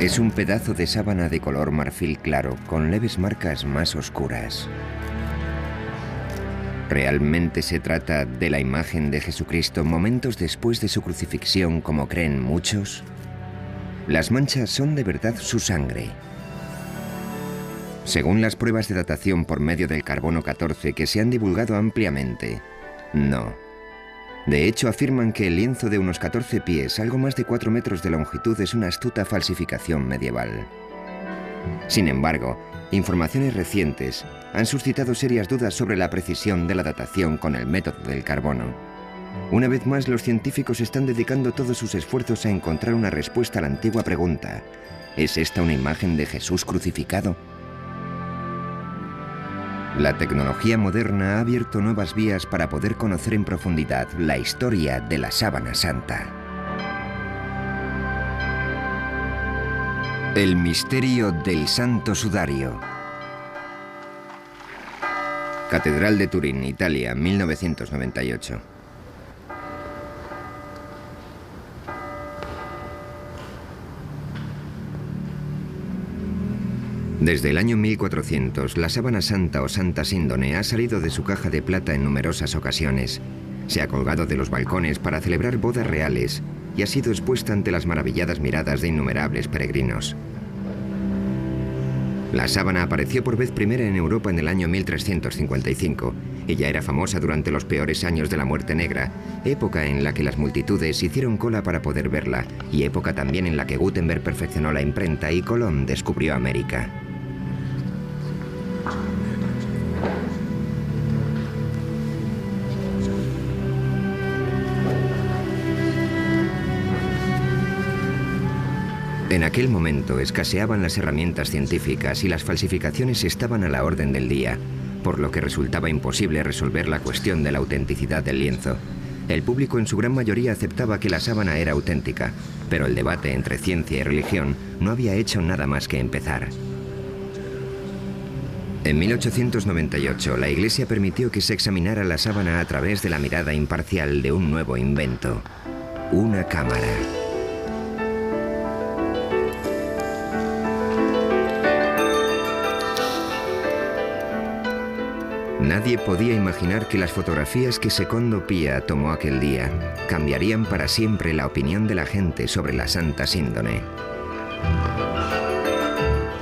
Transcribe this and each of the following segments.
Es un pedazo de sábana de color marfil claro, con leves marcas más oscuras. ¿Realmente se trata de la imagen de Jesucristo momentos después de su crucifixión, como creen muchos? Las manchas son de verdad su sangre. Según las pruebas de datación por medio del carbono 14 que se han divulgado ampliamente, no. De hecho, afirman que el lienzo de unos 14 pies, algo más de 4 metros de longitud, es una astuta falsificación medieval. Sin embargo, informaciones recientes han suscitado serias dudas sobre la precisión de la datación con el método del carbono. Una vez más, los científicos están dedicando todos sus esfuerzos a encontrar una respuesta a la antigua pregunta: ¿es esta una imagen de Jesús crucificado? La tecnología moderna ha abierto nuevas vías para poder conocer en profundidad la historia de la Sábana Santa. El misterio del Santo Sudario. Catedral de Turín, Italia, 1998. Desde el año 1400, la sábana santa o santa síndone ha salido de su caja de plata en numerosas ocasiones. Se ha colgado de los balcones para celebrar bodas reales y ha sido expuesta ante las maravilladas miradas de innumerables peregrinos. La sábana apareció por vez primera en Europa en el año 1355 y ya era famosa durante los peores años de la Muerte Negra, época en la que las multitudes hicieron cola para poder verla y época también en la que Gutenberg perfeccionó la imprenta y Colón descubrió América. En aquel momento escaseaban las herramientas científicas y las falsificaciones estaban a la orden del día, por lo que resultaba imposible resolver la cuestión de la autenticidad del lienzo. El público en su gran mayoría aceptaba que la sábana era auténtica, pero el debate entre ciencia y religión no había hecho nada más que empezar. En 1898, la Iglesia permitió que se examinara la sábana a través de la mirada imparcial de un nuevo invento: una cámara. Nadie podía imaginar que las fotografías que Secondo Pia tomó aquel día cambiarían para siempre la opinión de la gente sobre la Santa Síndone.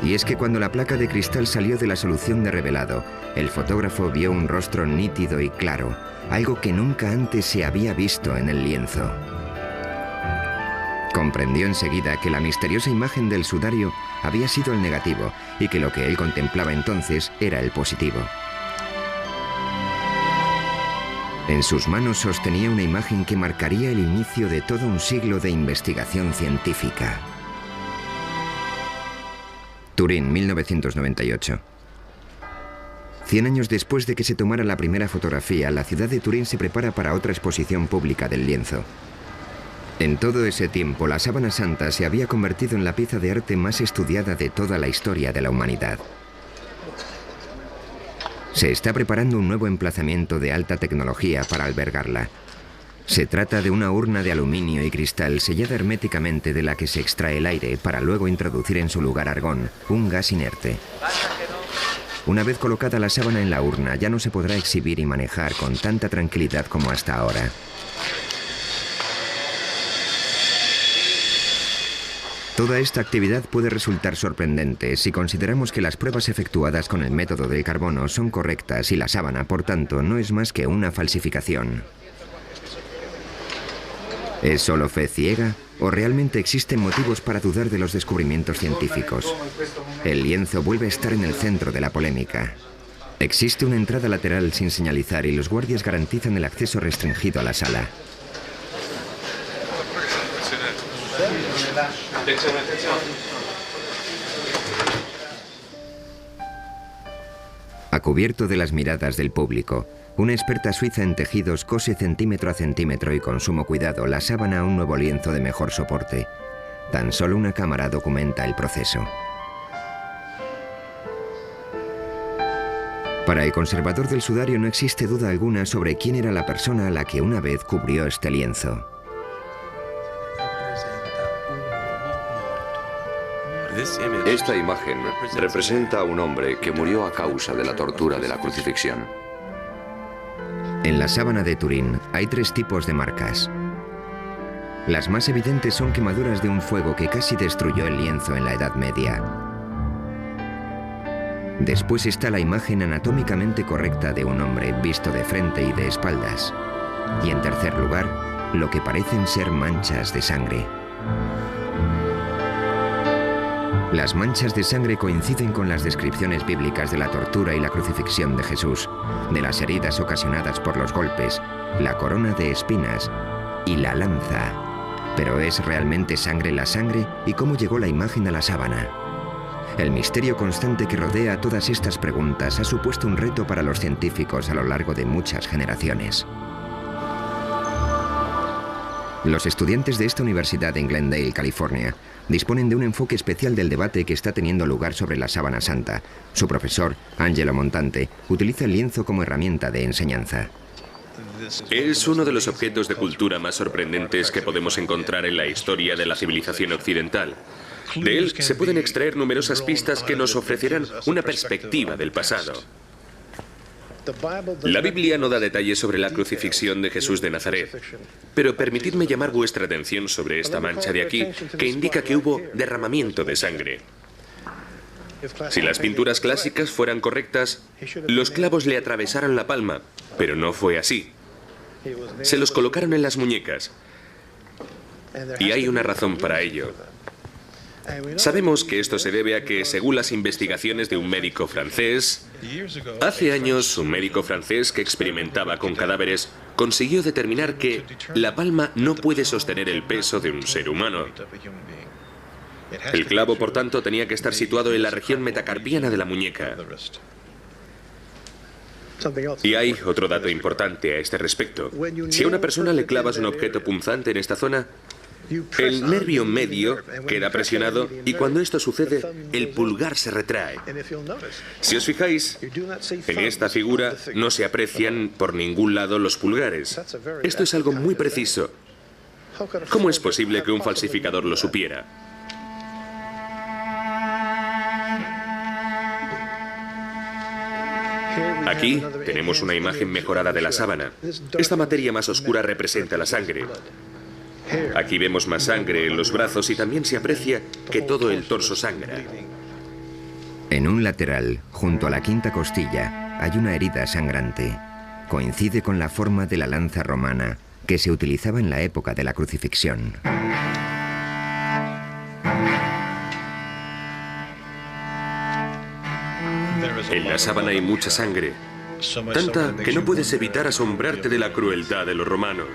Y es que cuando la placa de cristal salió de la solución de revelado, el fotógrafo vio un rostro nítido y claro, algo que nunca antes se había visto en el lienzo. Comprendió enseguida que la misteriosa imagen del sudario había sido el negativo y que lo que él contemplaba entonces era el positivo. En sus manos sostenía una imagen que marcaría el inicio de todo un siglo de investigación científica. Turín, 1998. 100 años después de que se tomara la primera fotografía, la ciudad de Turín se prepara para otra exposición pública del lienzo. En todo ese tiempo, la sábana santa se había convertido en la pieza de arte más estudiada de toda la historia de la humanidad. Se está preparando un nuevo emplazamiento de alta tecnología para albergarla. Se trata de una urna de aluminio y cristal sellada herméticamente de la que se extrae el aire para luego introducir en su lugar argón, un gas inerte. Una vez colocada la sábana en la urna, ya no se podrá exhibir y manejar con tanta tranquilidad como hasta ahora. Toda esta actividad puede resultar sorprendente si consideramos que las pruebas efectuadas con el método del carbono son correctas y la sábana, por tanto, no es más que una falsificación. ¿Es solo fe ciega o realmente existen motivos para dudar de los descubrimientos científicos? El lienzo vuelve a estar en el centro de la polémica. Existe una entrada lateral sin señalizar y los guardias garantizan el acceso restringido a la sala. A cubierto de las miradas del público, una experta suiza en tejidos cose centímetro a centímetro y con sumo cuidado la sábana a un nuevo lienzo de mejor soporte. Tan solo una cámara documenta el proceso. Para el conservador del sudario no existe duda alguna sobre quién era la persona a la que una vez cubrió este lienzo. Esta imagen representa a un hombre que murió a causa de la tortura de la crucifixión. En la sábana de Turín hay 3 tipos de marcas. Las más evidentes son quemaduras de un fuego que casi destruyó el lienzo en la Edad Media. Después está la imagen anatómicamente correcta de un hombre visto de frente y de espaldas. Y en tercer lugar, lo que parecen ser manchas de sangre. Las manchas de sangre coinciden con las descripciones bíblicas de la tortura y la crucifixión de Jesús, de las heridas ocasionadas por los golpes, la corona de espinas y la lanza. Pero ¿es realmente sangre la sangre? ¿Y cómo llegó la imagen a la sábana? El misterio constante que rodea a todas estas preguntas ha supuesto un reto para los científicos a lo largo de muchas generaciones. Los estudiantes de esta universidad en Glendale, California, disponen de un enfoque especial del debate que está teniendo lugar sobre la sábana santa. Su profesor, Angelo Montante, utiliza el lienzo como herramienta de enseñanza. Es uno de los objetos de cultura más sorprendentes que podemos encontrar en la historia de la civilización occidental. De él se pueden extraer numerosas pistas que nos ofrecerán una perspectiva del pasado. La Biblia no da detalles sobre la crucifixión de Jesús de Nazaret, pero permitidme llamar vuestra atención sobre esta mancha de aquí, que indica que hubo derramamiento de sangre. Si las pinturas clásicas fueran correctas, los clavos le atravesaron la palma, pero no fue así. Se los colocaron en las muñecas, y hay una razón para ello. Sabemos que esto se debe a que, según las investigaciones de un médico francés, hace años un médico francés que experimentaba con cadáveres consiguió determinar que la palma no puede sostener el peso de un ser humano. El clavo, por tanto, tenía que estar situado en la región metacarpiana de la muñeca. Y hay otro dato importante a este respecto. Si a una persona le clavas un objeto punzante en esta zona, el nervio medio queda presionado y cuando esto sucede, el pulgar se retrae. Si os fijáis, en esta figura no se aprecian por ningún lado los pulgares. Esto es algo muy preciso. ¿Cómo es posible que un falsificador lo supiera? Aquí tenemos una imagen mejorada de la sábana. Esta materia más oscura representa la sangre. Aquí vemos más sangre en los brazos y también se aprecia que todo el torso sangra. En un lateral, junto a la quinta costilla, hay una herida sangrante. Coincide con la forma de la lanza romana que se utilizaba en la época de la crucifixión. En la sábana hay mucha sangre, tanta que no puedes evitar asombrarte de la crueldad de los romanos,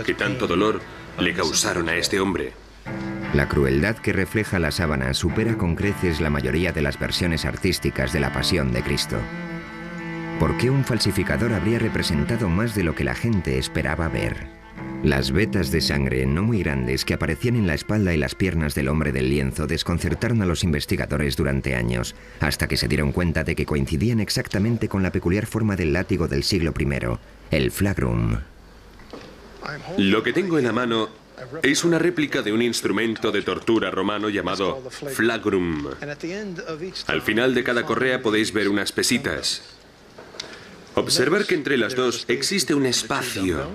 que tanto dolor le causaron a este hombre. La crueldad que refleja la sábana supera con creces la mayoría de las versiones artísticas de la Pasión de Cristo. ¿Por qué un falsificador habría representado más de lo que la gente esperaba ver? Las vetas de sangre no muy grandes que aparecían en la espalda y las piernas del hombre del lienzo desconcertaron a los investigadores durante años, hasta que se dieron cuenta de que coincidían exactamente con la peculiar forma del látigo del siglo I, el flagrum. Lo que tengo en la mano es una réplica de un instrumento de tortura romano llamado flagrum. Al final de cada correa podéis ver unas pesitas. Observar que entre las dos existe un espacio.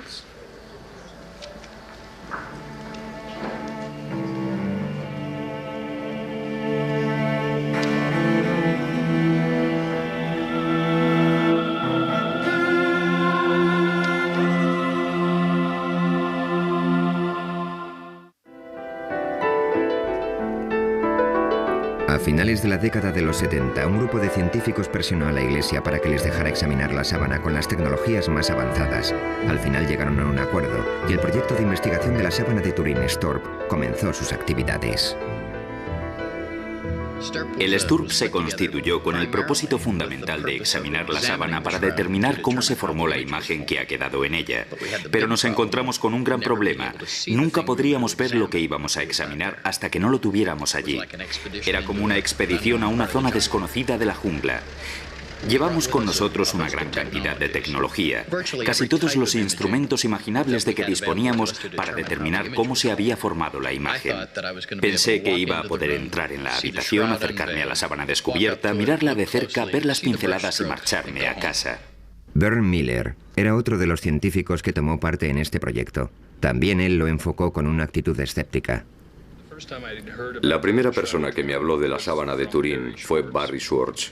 A finales de la década de los 70, un grupo de científicos presionó a la Iglesia para que les dejara examinar la sábana con las tecnologías más avanzadas. Al final llegaron a un acuerdo y el proyecto de investigación de la sábana de Turín, STORP, comenzó sus actividades. El STURP se constituyó con el propósito fundamental de examinar la sábana para determinar cómo se formó la imagen que ha quedado en ella. Pero nos encontramos con un gran problema. Nunca podríamos ver lo que íbamos a examinar hasta que no lo tuviéramos allí. Era como una expedición a una zona desconocida de la jungla. Llevamos con nosotros una gran cantidad de tecnología, casi todos los instrumentos imaginables de que disponíamos para determinar cómo se había formado la imagen. Pensé que iba a poder entrar en la habitación, acercarme a la sábana descubierta, mirarla de cerca, ver las pinceladas y marcharme a casa. Vern Miller era otro de los científicos que tomó parte en este proyecto. También él lo enfocó con una actitud escéptica. La primera persona que me habló de la sábana de Turín fue Barry Schwartz.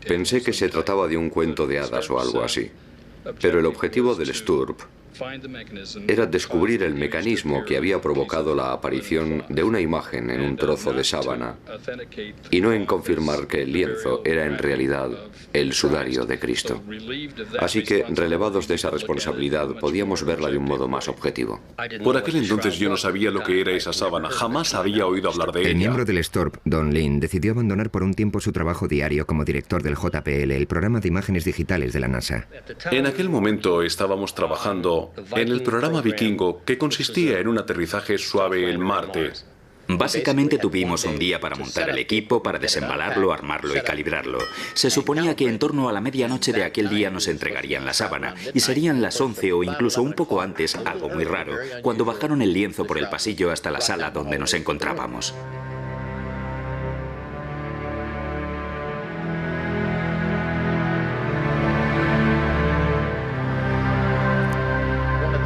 Pensé que se trataba de un cuento de hadas o algo así. Pero el objetivo del STURP era descubrir el mecanismo que había provocado la aparición de una imagen en un trozo de sábana y no en confirmar que el lienzo era en realidad el sudario de Cristo. Así que, relevados de esa responsabilidad, podíamos verla de un modo más objetivo. Por aquel entonces yo no sabía lo que era esa sábana, jamás había oído hablar de ella. El miembro del STURP, Don Lin, decidió abandonar por un tiempo su trabajo diario como director del JPL, el programa de imágenes digitales de la NASA. En aquel momento estábamos trabajando en el programa Vikingo, que consistía en un aterrizaje suave en Marte. Básicamente tuvimos un día para montar el equipo, para desembalarlo, armarlo y calibrarlo. Se suponía que en torno a la medianoche de aquel día nos entregarían la sábana, y serían las 11 o incluso un poco antes, algo muy raro, cuando bajaron el lienzo por el pasillo hasta la sala donde nos encontrábamos.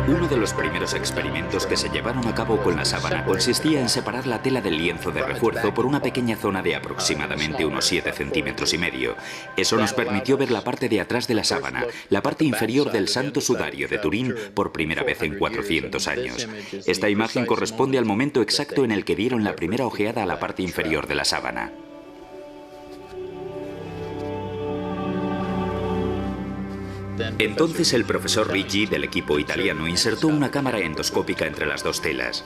Uno de los primeros experimentos que se llevaron a cabo con la sábana consistía en separar la tela del lienzo de refuerzo por una pequeña zona de aproximadamente unos 7,5 centímetros. Eso nos permitió ver la parte de atrás de la sábana, la parte inferior del Santo Sudario de Turín, por primera vez en 400 años. Esta imagen corresponde al momento exacto en el que dieron la primera ojeada a la parte inferior de la sábana. Entonces el profesor Ricci del equipo italiano insertó una cámara endoscópica entre las dos telas.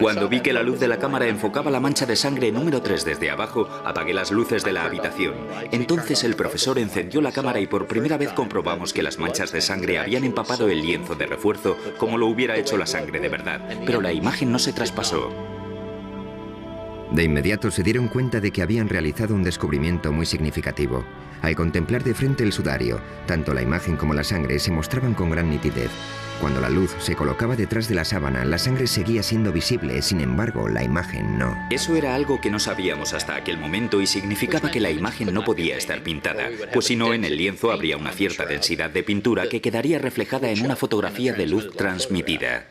Cuando vi que la luz de la cámara enfocaba la mancha de sangre número 3 desde abajo, apagué las luces de la habitación. Entonces el profesor encendió la cámara y por primera vez comprobamos que las manchas de sangre habían empapado el lienzo de refuerzo como lo hubiera hecho la sangre de verdad, pero la imagen no se traspasó. De inmediato se dieron cuenta de que habían realizado un descubrimiento muy significativo. Al contemplar de frente el sudario, tanto la imagen como la sangre se mostraban con gran nitidez. Cuando la luz se colocaba detrás de la sábana, la sangre seguía siendo visible, sin embargo, la imagen no. Eso era algo que no sabíamos hasta aquel momento y significaba que la imagen no podía estar pintada, pues si no, en el lienzo habría una cierta densidad de pintura que quedaría reflejada en una fotografía de luz transmitida.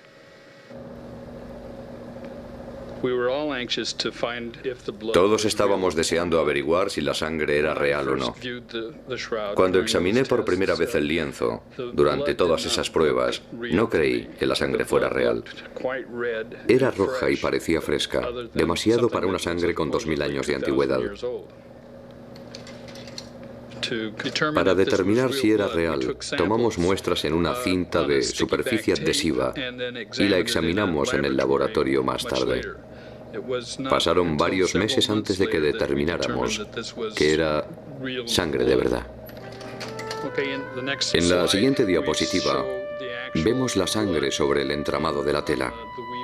Todos estábamos deseando averiguar si la sangre era real o no. Cuando examiné por primera vez el lienzo, durante todas esas pruebas, no creí que la sangre fuera real. Era roja y parecía fresca, demasiado para una sangre con 2000 años de antigüedad. Para determinar si era real, tomamos muestras en una cinta de superficie adhesiva y la examinamos en el laboratorio más tarde. Pasaron varios meses antes de que determináramos que era sangre de verdad. En la siguiente diapositiva vemos la sangre sobre el entramado de la tela,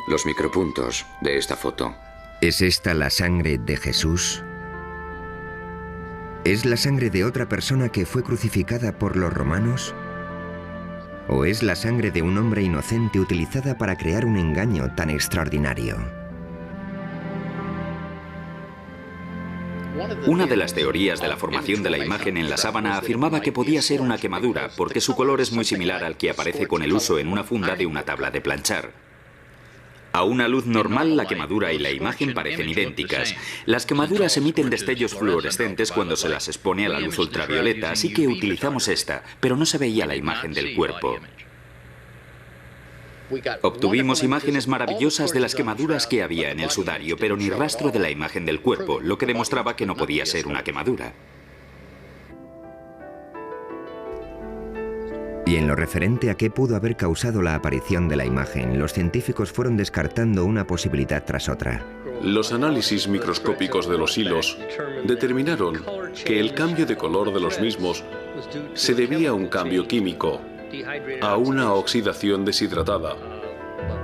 los micropuntos de esta foto. ¿Es esta la sangre de Jesús? ¿Es la sangre de otra persona que fue crucificada por los romanos? ¿O es la sangre de un hombre inocente utilizada para crear un engaño tan extraordinario? Una de las teorías de la formación de la imagen en la sábana afirmaba que podía ser una quemadura, porque su color es muy similar al que aparece con el uso en una funda de una tabla de planchar. A una luz normal, la quemadura y la imagen parecen idénticas. Las quemaduras emiten destellos fluorescentes cuando se las expone a la luz ultravioleta, así que utilizamos esta, pero no se veía la imagen del cuerpo. Obtuvimos imágenes maravillosas de las quemaduras que había en el sudario, pero ni rastro de la imagen del cuerpo, lo que demostraba que no podía ser una quemadura. Y en lo referente a qué pudo haber causado la aparición de la imagen, los científicos fueron descartando una posibilidad tras otra. Los análisis microscópicos de los hilos determinaron que el cambio de color de los mismos se debía a un cambio químico, a una oxidación deshidratada,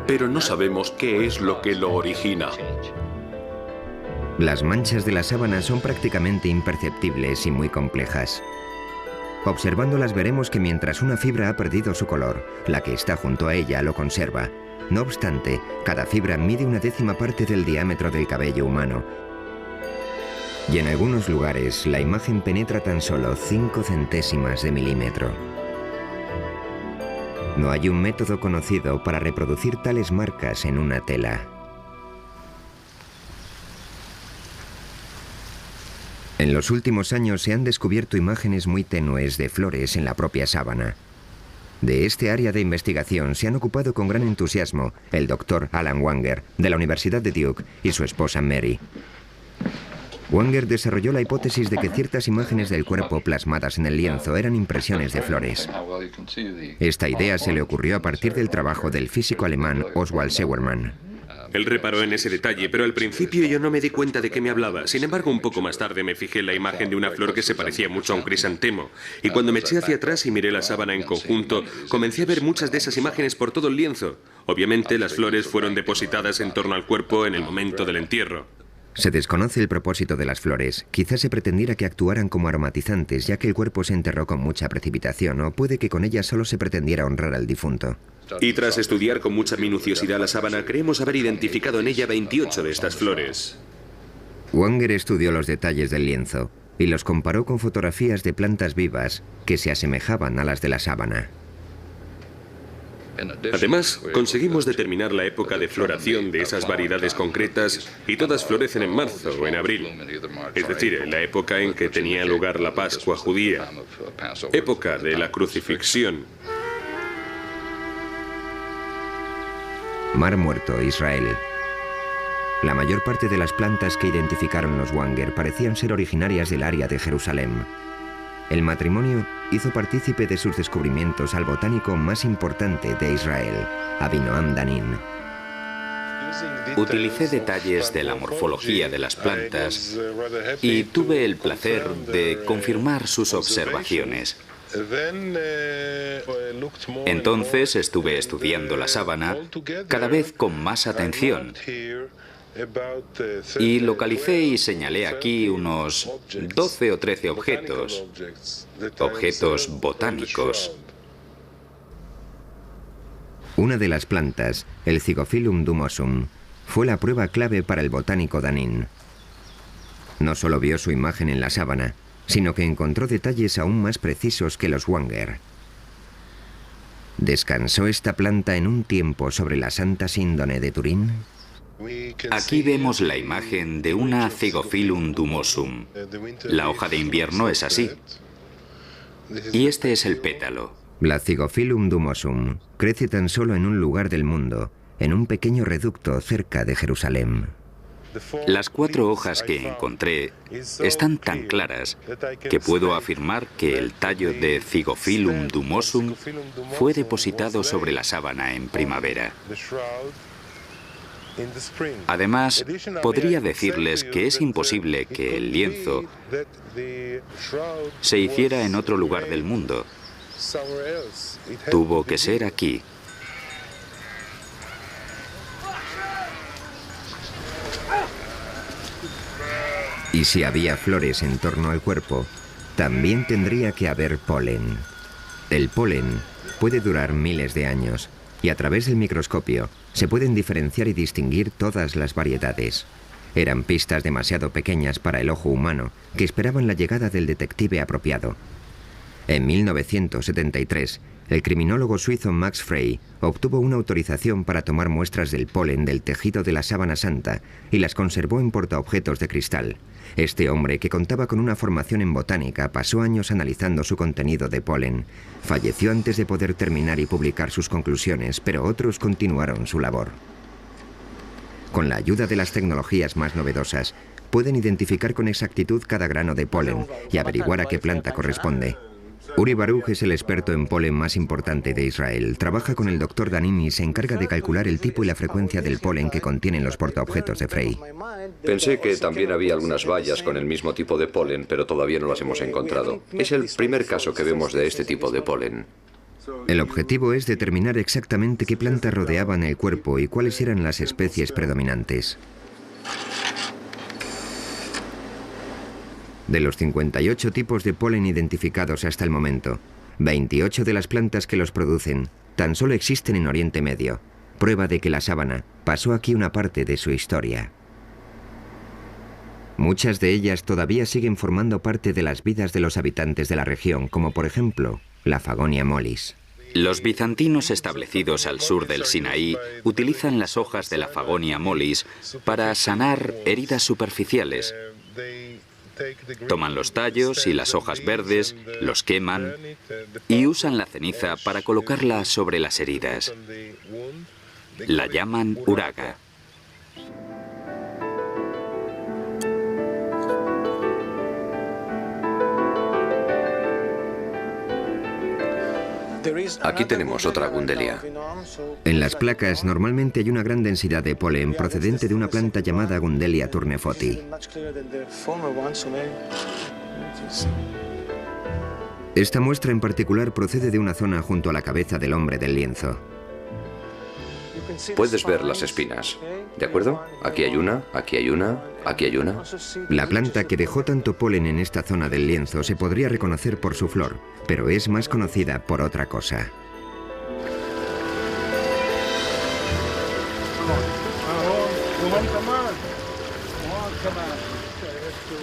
pero no sabemos qué es lo que lo origina. Las manchas de la sábana son prácticamente imperceptibles y muy complejas. Observándolas veremos que mientras una fibra ha perdido su color, la que está junto a ella lo conserva. No obstante, cada fibra mide 1/10 parte del diámetro del cabello humano. Y en algunos lugares, la imagen penetra tan solo 5 centésimas de milímetro. No hay un método conocido para reproducir tales marcas en una tela. En los últimos años se han descubierto imágenes muy tenues de flores en la propia sábana. De este área de investigación se han ocupado con gran entusiasmo el doctor Alan Wanger, de la Universidad de Duke, y su esposa Mary. Wanger desarrolló la hipótesis de que ciertas imágenes del cuerpo plasmadas en el lienzo eran impresiones de flores. Esta idea se le ocurrió a partir del trabajo del físico alemán Oswald Scheuermann. Él reparó en ese detalle, pero al principio yo no me di cuenta de qué me hablaba. Sin embargo, un poco más tarde me fijé en la imagen de una flor que se parecía mucho a un crisantemo. Y cuando me eché hacia atrás y miré la sábana en conjunto, comencé a ver muchas de esas imágenes por todo el lienzo. Obviamente, las flores fueron depositadas en torno al cuerpo en el momento del entierro. Se desconoce el propósito de las flores. Quizás se pretendiera que actuaran como aromatizantes, ya que el cuerpo se enterró con mucha precipitación, o puede que con ellas solo se pretendiera honrar al difunto. Y tras estudiar con mucha minuciosidad la sábana, creemos haber identificado en ella 28 de estas flores. Wanger estudió los detalles del lienzo y los comparó con fotografías de plantas vivas que se asemejaban a las de la sábana. Además, conseguimos determinar la época de floración de esas variedades concretas y todas florecen en marzo o en abril. Es decir, en la época en que tenía lugar la Pascua judía, época de la crucifixión. Mar Muerto, Israel. La mayor parte de las plantas que identificaron los Wanger parecían ser originarias del área de Jerusalén. El matrimonio hizo partícipe de sus descubrimientos al botánico más importante de Israel, Avinoam Danin. Utilicé detalles de la morfología de las plantas y tuve el placer de confirmar sus observaciones. Entonces estuve estudiando la sábana cada vez con más atención y localicé y señalé aquí unos 12 o 13 objetos botánicos. Una de las plantas, el Zygophyllum dumosum, fue la prueba clave para el botánico Danin. No solo vio su imagen en la sábana, sino que encontró detalles aún más precisos que los Wanger. ¿Descansó esta planta en un tiempo sobre la Santa Síndone de Turín? Aquí vemos la imagen de una Zygophyllum dumosum. La hoja de invierno es así. Y este es el pétalo. La Zygophyllum dumosum crece tan solo en un lugar del mundo, en un pequeño reducto cerca de Jerusalén. Las 4 hojas que encontré están tan claras que puedo afirmar que el tallo de Zygophyllum dumosum fue depositado sobre la sábana en primavera. Además, podría decirles que es imposible que el lienzo se hiciera en otro lugar del mundo. Tuvo que ser aquí. Y si había flores en torno al cuerpo, también tendría que haber polen. El polen puede durar miles de años y a través del microscopio se pueden diferenciar y distinguir todas las variedades. Eran pistas demasiado pequeñas para el ojo humano que esperaban la llegada del detective apropiado. En 1973, el criminólogo suizo Max Frey obtuvo una autorización para tomar muestras del polen del tejido de la sábana santa y las conservó en portaobjetos de cristal. Este hombre, que contaba con una formación en botánica, pasó años analizando su contenido de polen. Falleció antes de poder terminar y publicar sus conclusiones, pero otros continuaron su labor. Con la ayuda de las tecnologías más novedosas, pueden identificar con exactitud cada grano de polen y averiguar a qué planta corresponde. Uri Baruch es el experto en polen más importante de Israel. Trabaja con el Dr. Danin y se encarga de calcular el tipo y la frecuencia del polen que contienen los portaobjetos de Frey. Pensé que también había algunas bayas con el mismo tipo de polen, pero todavía no las hemos encontrado. Es el primer caso que vemos de este tipo de polen. El objetivo es determinar exactamente qué plantas rodeaban el cuerpo y cuáles eran las especies predominantes. De los 58 tipos de polen identificados hasta el momento, 28 de las plantas que los producen tan solo existen en Oriente Medio, prueba de que la sábana pasó aquí una parte de su historia. Muchas de ellas todavía siguen formando parte de las vidas de los habitantes de la región, como por ejemplo la Fagonia mollis. Los bizantinos establecidos al sur del Sinaí utilizan las hojas de la Fagonia mollis para sanar heridas superficiales. Toman los tallos y las hojas verdes, los queman y usan la ceniza para colocarla sobre las heridas. La llaman uraga. Aquí tenemos otra gundelia. En las placas normalmente hay una gran densidad de polen procedente de una planta llamada Gundelia tournefoti. Esta muestra en particular procede de una zona junto a la cabeza del hombre del lienzo. Puedes ver las espinas, ¿de acuerdo? Aquí hay una, aquí hay una, aquí hay una. La planta que dejó tanto polen en esta zona del lienzo se podría reconocer por su flor, pero es más conocida por otra cosa.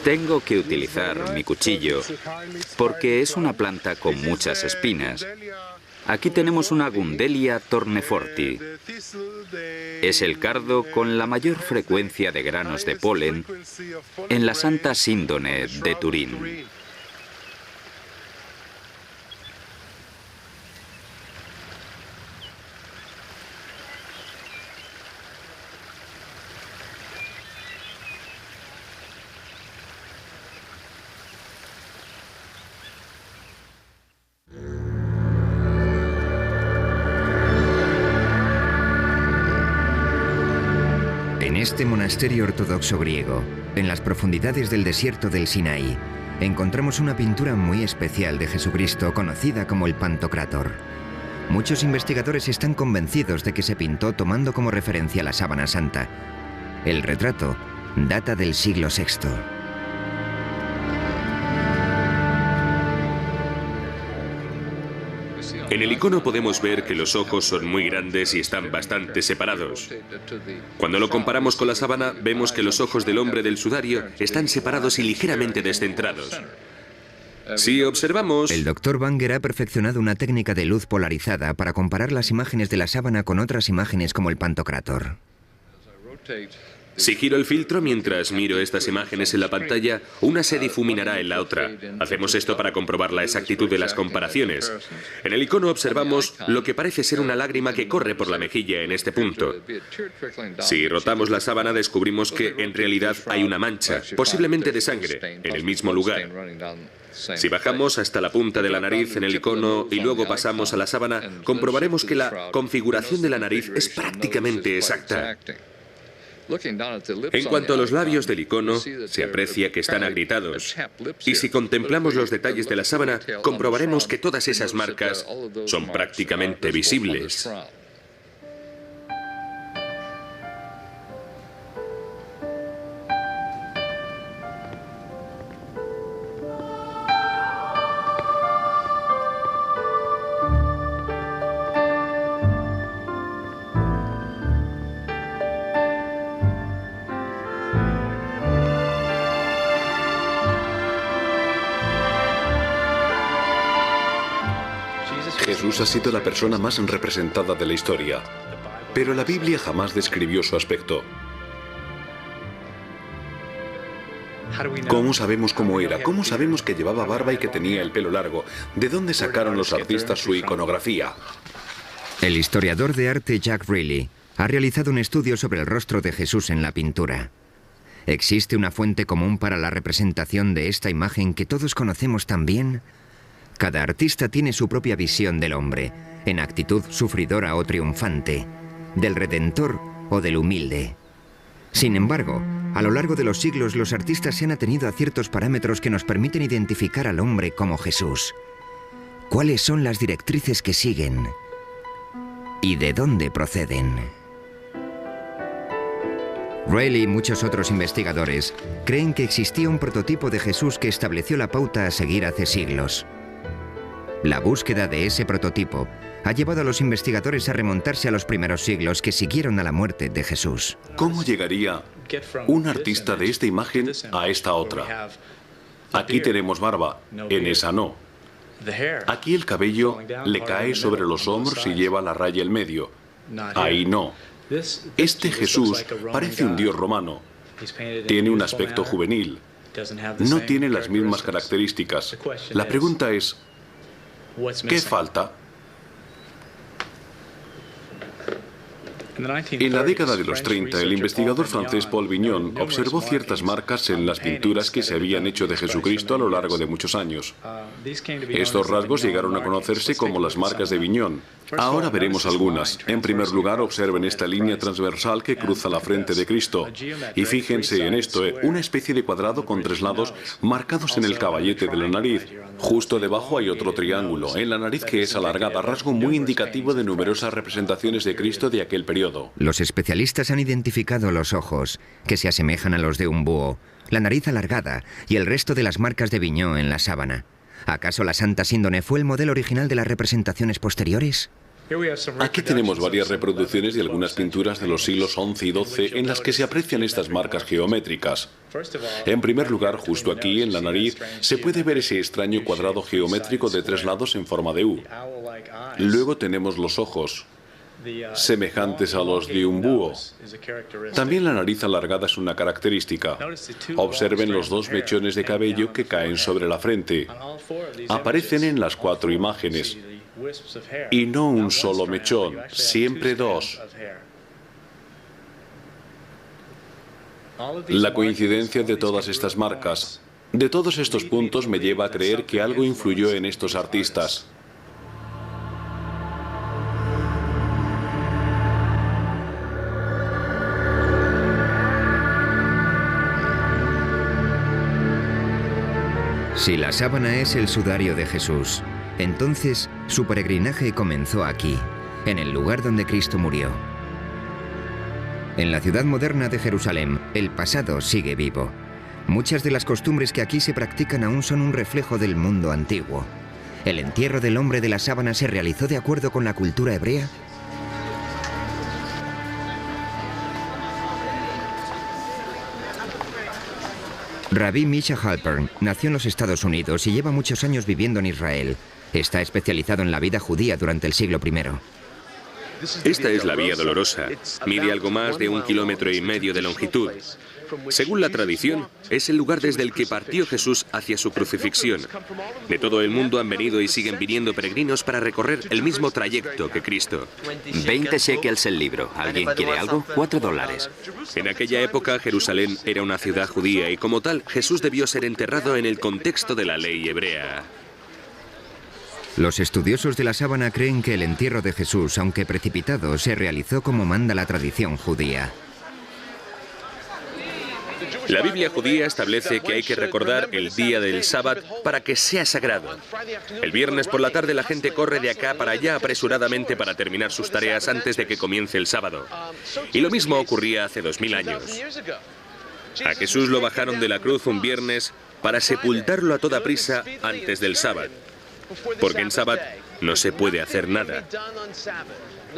Tengo que utilizar mi cuchillo porque es una planta con muchas espinas. Aquí tenemos una Gundelia tournefoti. Es el cardo con la mayor frecuencia de granos de polen en la Santa Síndone de Turín. En este monasterio ortodoxo griego, en las profundidades del desierto del Sinaí, encontramos una pintura muy especial de Jesucristo conocida como el Pantocrátor. Muchos investigadores están convencidos de que se pintó tomando como referencia la sábana santa. El retrato data del siglo VI. En el icono podemos ver que los ojos son muy grandes y están bastante separados. Cuando lo comparamos con la sábana, vemos que los ojos del hombre del sudario están separados y ligeramente descentrados. Si observamos... El Dr. Banger ha perfeccionado una técnica de luz polarizada para comparar las imágenes de la sábana con otras imágenes como el Pantocrátor. Si giro el filtro mientras miro estas imágenes en la pantalla, una se difuminará en la otra. Hacemos esto para comprobar la exactitud de las comparaciones. En el icono observamos lo que parece ser una lágrima que corre por la mejilla en este punto. Si rotamos la sábana descubrimos que en realidad hay una mancha, posiblemente de sangre, en el mismo lugar. Si bajamos hasta la punta de la nariz en el icono y luego pasamos a la sábana, comprobaremos que la configuración de la nariz es prácticamente exacta. En cuanto a los labios del icono, se aprecia que están agrietados. Y si contemplamos los detalles de la sábana, comprobaremos que todas esas marcas son prácticamente visibles. Jesús ha sido la persona más representada de la historia, pero la Biblia jamás describió su aspecto. ¿Cómo sabemos cómo era? ¿Cómo sabemos que llevaba barba y que tenía el pelo largo? ¿De dónde sacaron los artistas su iconografía? El historiador de arte Jack Riley ha realizado un estudio sobre el rostro de Jesús en la pintura. ¿Existe una fuente común para la representación de esta imagen que todos conocemos tan bien? Cada artista tiene su propia visión del hombre, en actitud sufridora o triunfante, del redentor o del humilde. Sin embargo, a lo largo de los siglos los artistas se han atenido a ciertos parámetros que nos permiten identificar al hombre como Jesús. ¿Cuáles son las directrices que siguen? ¿Y de dónde proceden? Rayleigh y muchos otros investigadores creen que existía un prototipo de Jesús que estableció la pauta a seguir hace siglos. La búsqueda de ese prototipo ha llevado a los investigadores a remontarse a los primeros siglos que siguieron a la muerte de Jesús. ¿Cómo llegaría un artista de esta imagen a esta otra? Aquí tenemos barba, en esa no. Aquí el cabello le cae sobre los hombros y lleva la raya en medio. Ahí no. Este Jesús parece un dios romano. Tiene un aspecto juvenil. No tiene las mismas características. La pregunta es, ¿qué falta? En la década de los 30, el investigador francés Paul Vignon observó ciertas marcas en las pinturas que se habían hecho de Jesucristo a lo largo de muchos años. Estos rasgos llegaron a conocerse como las marcas de Vignon. Ahora veremos algunas. En primer lugar, observen esta línea transversal que cruza la frente de Cristo. Y fíjense en esto, una especie de cuadrado con 3 lados marcados en el caballete de la nariz. Justo debajo hay otro triángulo, en la nariz que es alargada, rasgo muy indicativo de numerosas representaciones de Cristo de aquel periodo. Los especialistas han identificado los ojos, que se asemejan a los de un búho, la nariz alargada y el resto de las marcas de Vignon en la sábana. ¿Acaso la Santa Síndone fue el modelo original de las representaciones posteriores? Aquí tenemos varias reproducciones de algunas pinturas de los siglos XI y XII en las que se aprecian estas marcas geométricas. En primer lugar, justo aquí, en la nariz, se puede ver ese extraño cuadrado geométrico de 3 lados en forma de U. Luego tenemos los ojos, semejantes a los de un búho. También la nariz alargada es una característica. Observen los 2 mechones de cabello que caen sobre la frente. Aparecen en las 4 imágenes. Y no un solo mechón, siempre 2. La coincidencia de todas estas marcas, de todos estos puntos, me lleva a creer que algo influyó en estos artistas. Si la sábana es el sudario de Jesús, entonces su peregrinaje comenzó aquí, en el lugar donde Cristo murió. En la ciudad moderna de Jerusalén, el pasado sigue vivo. Muchas de las costumbres que aquí se practican aún son un reflejo del mundo antiguo. ¿El entierro del hombre de la sábana se realizó de acuerdo con la cultura hebrea? Rabbi Misha Halpern nació en los Estados Unidos y lleva muchos años viviendo en Israel. Está especializado en la vida judía durante el siglo I. Esta es la Vía Dolorosa. Mide algo más de 1,5 kilómetros de longitud. Según la tradición, es el lugar desde el que partió Jesús hacia su crucifixión. De todo el mundo han venido y siguen viniendo peregrinos para recorrer el mismo trayecto que Cristo. 20 shekels el libro. ¿Alguien quiere algo? $4. En aquella época, Jerusalén era una ciudad judía y como tal, Jesús debió ser enterrado en el contexto de la ley hebrea. Los estudiosos de la sábana creen que el entierro de Jesús, aunque precipitado, se realizó como manda la tradición judía. La Biblia judía establece que hay que recordar el día del sábado para que sea sagrado. El viernes por la tarde la gente corre de acá para allá apresuradamente para terminar sus tareas antes de que comience el sábado. Y lo mismo ocurría hace 2000 años. A Jesús lo bajaron de la cruz un viernes para sepultarlo a toda prisa antes del sábado. Porque en sábado no se puede hacer nada.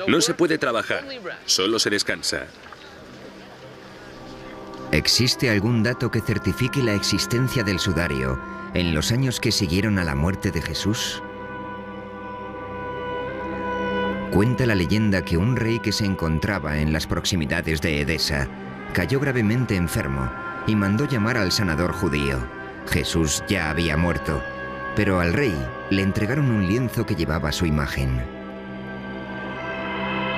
No se puede trabajar, solo se descansa. ¿Existe algún dato que certifique la existencia del sudario en los años que siguieron a la muerte de Jesús? Cuenta la leyenda que un rey que se encontraba en las proximidades de Edesa cayó gravemente enfermo y mandó llamar al sanador judío. Jesús ya había muerto, pero al rey le entregaron un lienzo que llevaba su imagen.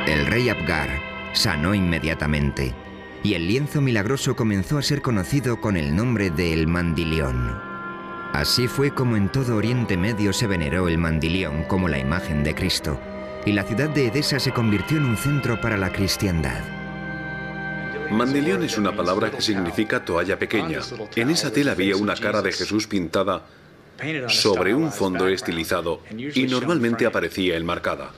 El rey Abgar sanó inmediatamente y el lienzo milagroso comenzó a ser conocido con el nombre de El Mandilión. Así fue como en todo Oriente Medio se veneró el mandilión como la imagen de Cristo, y la ciudad de Edesa se convirtió en un centro para la cristiandad. Mandilión es una palabra que significa toalla pequeña. En esa tela había una cara de Jesús pintada sobre un fondo estilizado y normalmente aparecía enmarcada.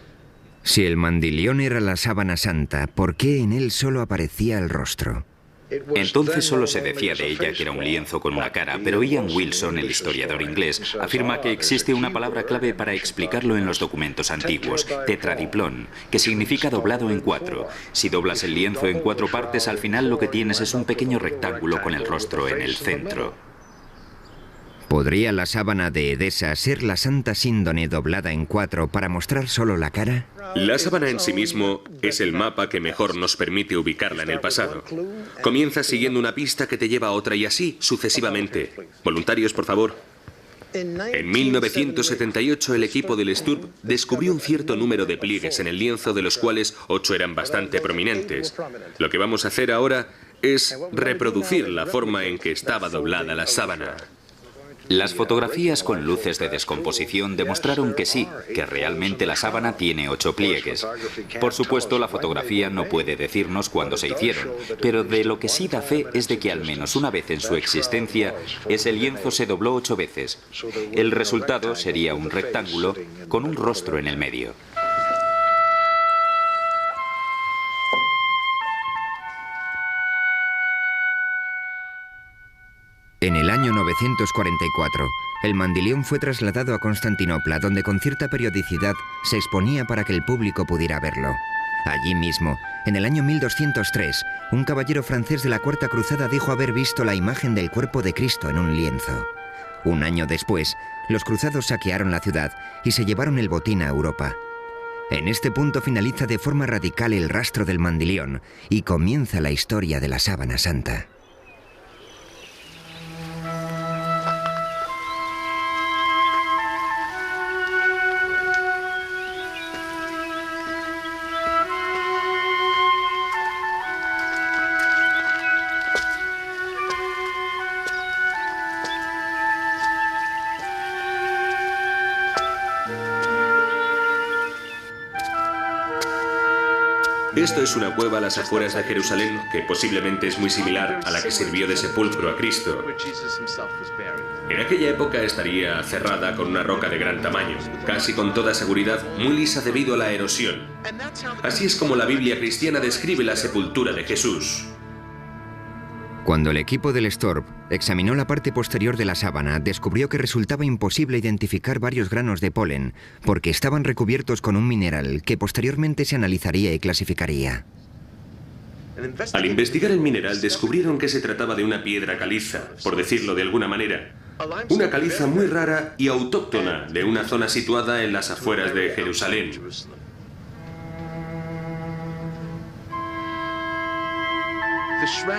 Si el mandilión era la sábana santa, ¿por qué en él solo aparecía el rostro? Entonces solo se decía de ella que era un lienzo con una cara, pero Ian Wilson, el historiador inglés, afirma que existe una palabra clave para explicarlo en los documentos antiguos, tetradiplón, que significa doblado en 4. Si doblas el lienzo en 4 partes, al final lo que tienes es un pequeño rectángulo con el rostro en el centro. ¿Podría la sábana de Edesa ser la Santa Síndone doblada en 4 para mostrar solo la cara? La sábana en sí mismo es el mapa que mejor nos permite ubicarla en el pasado. Comienzas siguiendo una pista que te lleva a otra y así sucesivamente. Voluntarios, por favor. En 1978 el equipo del STURP descubrió un cierto número de pliegues en el lienzo, de los cuales 8 eran bastante prominentes. Lo que vamos a hacer ahora es reproducir la forma en que estaba doblada la sábana. Las fotografías con luces de descomposición demostraron que sí, que realmente la sábana tiene 8 pliegues. Por supuesto, la fotografía no puede decirnos cuándo se hicieron, pero de lo que sí da fe es de que al menos una vez en su existencia, ese lienzo se dobló 8 veces. El resultado sería un rectángulo con un rostro en el medio. En el año 944, el mandilión fue trasladado a Constantinopla, donde con cierta periodicidad se exponía para que el público pudiera verlo. Allí mismo, en el año 1203, un caballero francés de la Cuarta Cruzada dijo haber visto la imagen del cuerpo de Cristo en un lienzo. Un año después, los cruzados saquearon la ciudad y se llevaron el botín a Europa. En este punto finaliza de forma radical el rastro del mandilión y comienza la historia de la sábana santa. Esto es una cueva a las afueras de Jerusalén que posiblemente es muy similar a la que sirvió de sepulcro a Cristo. En aquella época estaría cerrada con una roca de gran tamaño, casi con toda seguridad muy lisa debido a la erosión. Así es como la Biblia cristiana describe la sepultura de Jesús. Cuando el equipo del STORP examinó la parte posterior de la sábana, descubrió que resultaba imposible identificar varios granos de polen, porque estaban recubiertos con un mineral que posteriormente se analizaría y clasificaría. Al investigar el mineral descubrieron que se trataba de una piedra caliza, por decirlo de alguna manera. Una caliza muy rara y autóctona de una zona situada en las afueras de Jerusalén.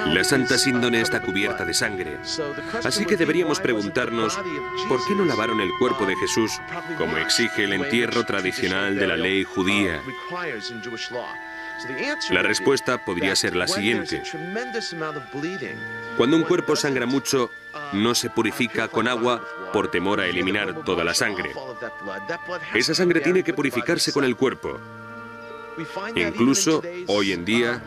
La Santa Síndone está cubierta de sangre, así que deberíamos preguntarnos ¿por qué no lavaron el cuerpo de Jesús como exige el entierro tradicional de la ley judía? La respuesta podría ser la siguiente. Cuando un cuerpo sangra mucho, no se purifica con agua por temor a eliminar toda la sangre. Esa sangre tiene que purificarse con el cuerpo. Incluso hoy en día,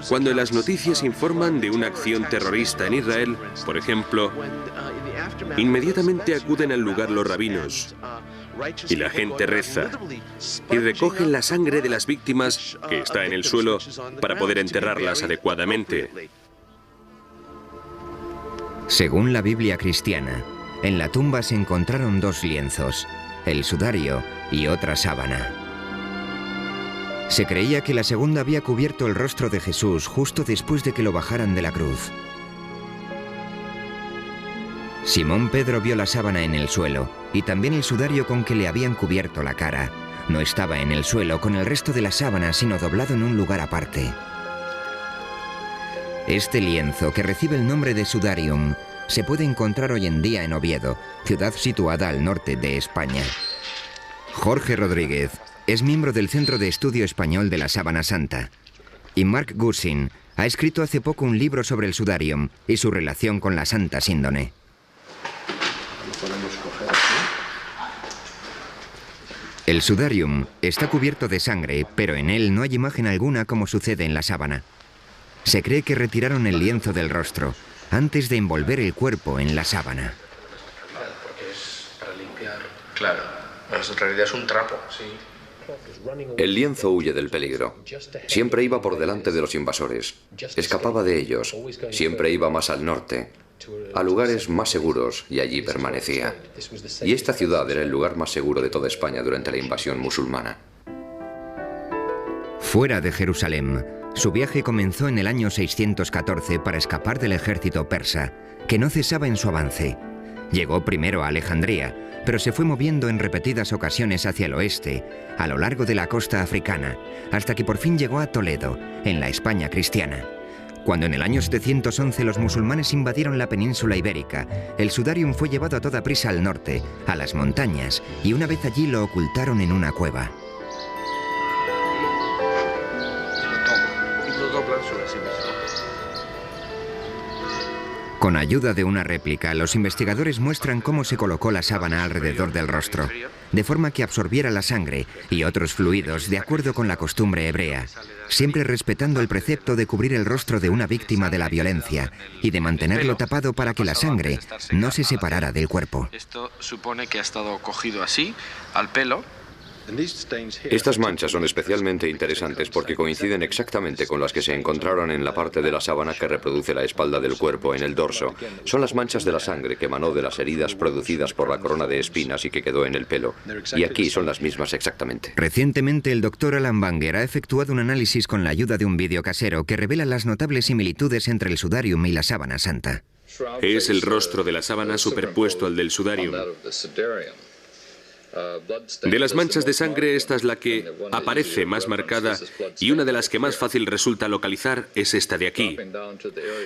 cuando en las noticias informan de una acción terrorista en Israel, por ejemplo, inmediatamente acuden al lugar los rabinos y la gente reza y recogen la sangre de las víctimas que está en el suelo para poder enterrarlas adecuadamente. Según la Biblia cristiana, en la tumba se encontraron 2 lienzos, el sudario y otra sábana. Se creía que la segunda había cubierto el rostro de Jesús justo después de que lo bajaran de la cruz. Simón Pedro vio la sábana en el suelo y también el sudario con que le habían cubierto la cara. No estaba en el suelo con el resto de la sábana, sino doblado en un lugar aparte. Este lienzo, que recibe el nombre de sudarium, se puede encontrar hoy en día en Oviedo, ciudad situada al norte de España. Jorge Rodríguez es miembro del Centro de Estudio Español de la Sábana Santa. Y Mark Gussin ha escrito hace poco un libro sobre el sudarium y su relación con la Santa Síndone. El sudarium está cubierto de sangre, pero en él no hay imagen alguna como sucede en la sábana. Se cree que retiraron el lienzo del rostro antes de envolver el cuerpo en la sábana. Claro, porque es para limpiar. Claro, en realidad es un trapo, sí. El lienzo huye del peligro. Siempre iba por delante de los invasores. Escapaba de ellos. Siempre iba más al norte, a lugares más seguros, y allí permanecía. Y esta ciudad era el lugar más seguro de toda España durante la invasión musulmana. Fuera de Jerusalén, su viaje comenzó en el año 614 para escapar del ejército persa, que no cesaba en su avance. Llegó primero a Alejandría, pero se fue moviendo en repetidas ocasiones hacia el oeste, a lo largo de la costa africana, hasta que por fin llegó a Toledo, en la España cristiana. Cuando en el año 711 los musulmanes invadieron la península ibérica, el sudarium fue llevado a toda prisa al norte, a las montañas, y una vez allí lo ocultaron en una cueva. Con ayuda de una réplica, los investigadores muestran cómo se colocó la sábana alrededor del rostro, de forma que absorbiera la sangre y otros fluidos de acuerdo con la costumbre hebrea, siempre respetando el precepto de cubrir el rostro de una víctima de la violencia y de mantenerlo tapado para que la sangre no se separara del cuerpo. Esto supone que ha estado cogido así, al pelo. Estas manchas son especialmente interesantes porque coinciden exactamente con las que se encontraron en la parte de la sábana que reproduce la espalda del cuerpo, en el dorso. Son las manchas de la sangre que emanó de las heridas producidas por la corona de espinas y que quedó en el pelo. Y aquí son las mismas exactamente. Recientemente, el doctor Alan Banger ha efectuado un análisis con la ayuda de un vídeo casero que revela las notables similitudes entre el sudarium y la sábana santa. Es el rostro de la sábana superpuesto al del sudarium. De las manchas de sangre, esta es la que aparece más marcada, y una de las que más fácil resulta localizar es esta de aquí.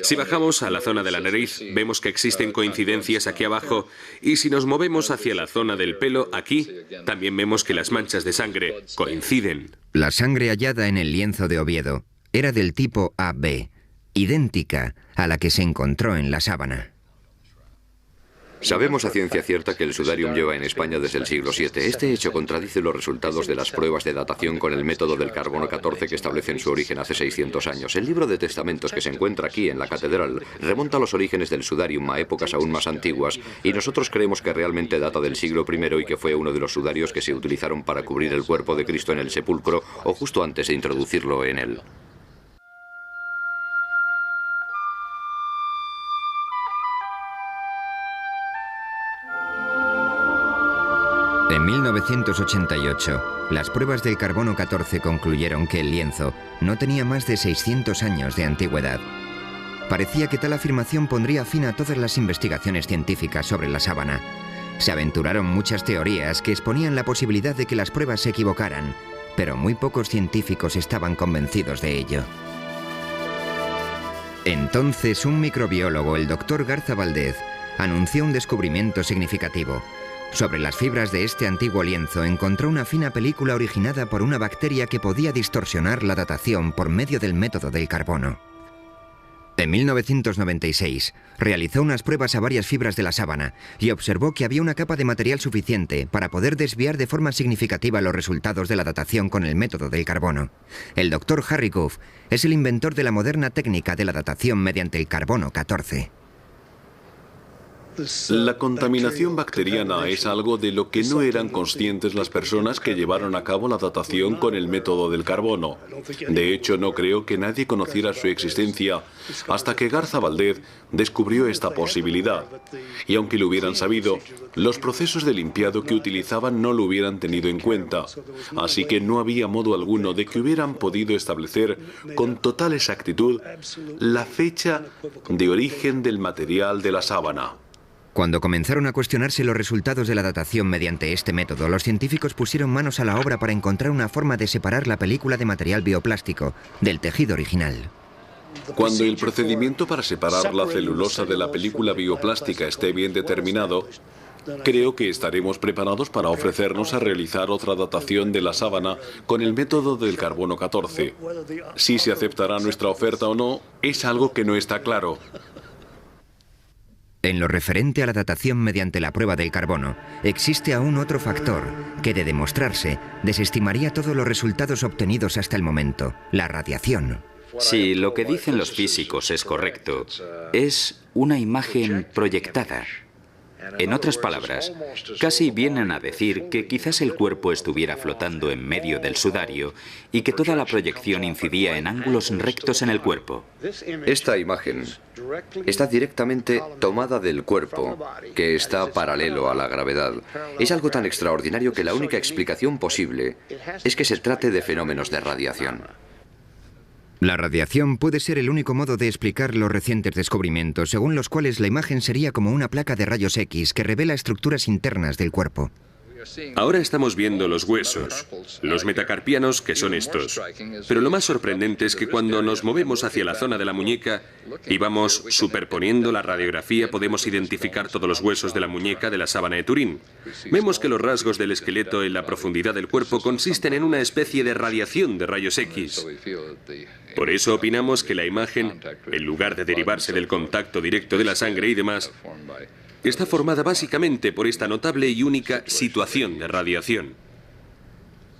Si bajamos a la zona de la nariz, vemos que existen coincidencias aquí abajo, y si nos movemos hacia la zona del pelo, aquí, también vemos que las manchas de sangre coinciden. La sangre hallada en el lienzo de Oviedo era del tipo AB, idéntica a la que se encontró en la sábana. Sabemos a ciencia cierta que el sudarium lleva en España desde el siglo VII. Este hecho contradice los resultados de las pruebas de datación con el método del carbono 14 que establecen su origen hace 600 años. El libro de testamentos que se encuentra aquí en la catedral remonta los orígenes del sudarium a épocas aún más antiguas, y nosotros creemos que realmente data del siglo I y que fue uno de los sudarios que se utilizaron para cubrir el cuerpo de Cristo en el sepulcro o justo antes de introducirlo en él. En 1988, las pruebas del carbono 14 concluyeron que el lienzo no tenía más de 600 años de antigüedad. Parecía que tal afirmación pondría fin a todas las investigaciones científicas sobre la sábana. Se aventuraron muchas teorías que exponían la posibilidad de que las pruebas se equivocaran, pero muy pocos científicos estaban convencidos de ello. Entonces, un microbiólogo, el doctor Garza Valdez, anunció un descubrimiento significativo. Sobre las fibras de este antiguo lienzo encontró una fina película originada por una bacteria que podía distorsionar la datación por medio del método del carbono. En 1996, realizó unas pruebas a varias fibras de la sábana y observó que había una capa de material suficiente para poder desviar de forma significativa los resultados de la datación con el método del carbono. El doctor Harry Goff es el inventor de la moderna técnica de la datación mediante el carbono 14. La contaminación bacteriana es algo de lo que no eran conscientes las personas que llevaron a cabo la datación con el método del carbono. De hecho, no creo que nadie conociera su existencia hasta que Garza Valdez descubrió esta posibilidad. Y aunque lo hubieran sabido, los procesos de limpiado que utilizaban no lo hubieran tenido en cuenta. Así que no había modo alguno de que hubieran podido establecer con total exactitud la fecha de origen del material de la sábana. Cuando comenzaron a cuestionarse los resultados de la datación mediante este método, los científicos pusieron manos a la obra para encontrar una forma de separar la película de material bioplástico del tejido original. Cuando el procedimiento para separar la celulosa de la película bioplástica esté bien determinado, creo que estaremos preparados para ofrecernos a realizar otra datación de la sábana con el método del carbono 14. Si se aceptará nuestra oferta o no, es algo que no está claro. En lo referente a la datación mediante la prueba del carbono, existe aún otro factor que, de demostrarse, desestimaría todos los resultados obtenidos hasta el momento: la radiación. Si lo que dicen los físicos es correcto, es una imagen proyectada. En otras palabras, casi vienen a decir que quizás el cuerpo estuviera flotando en medio del sudario y que toda la proyección incidía en ángulos rectos en el cuerpo. Esta imagen está directamente tomada del cuerpo, que está paralelo a la gravedad. Es algo tan extraordinario que la única explicación posible es que se trate de fenómenos de radiación. La radiación puede ser el único modo de explicar los recientes descubrimientos, según los cuales la imagen sería como una placa de rayos X que revela estructuras internas del cuerpo. Ahora estamos viendo los huesos, los metacarpianos, que son estos. Pero lo más sorprendente es que cuando nos movemos hacia la zona de la muñeca y vamos superponiendo la radiografía, podemos identificar todos los huesos de la muñeca de la sábana de Turín. Vemos que los rasgos del esqueleto en la profundidad del cuerpo consisten en una especie de radiación de rayos X. Por eso opinamos que la imagen, en lugar de derivarse del contacto directo de la sangre y demás, está formada básicamente por esta notable y única situación de radiación.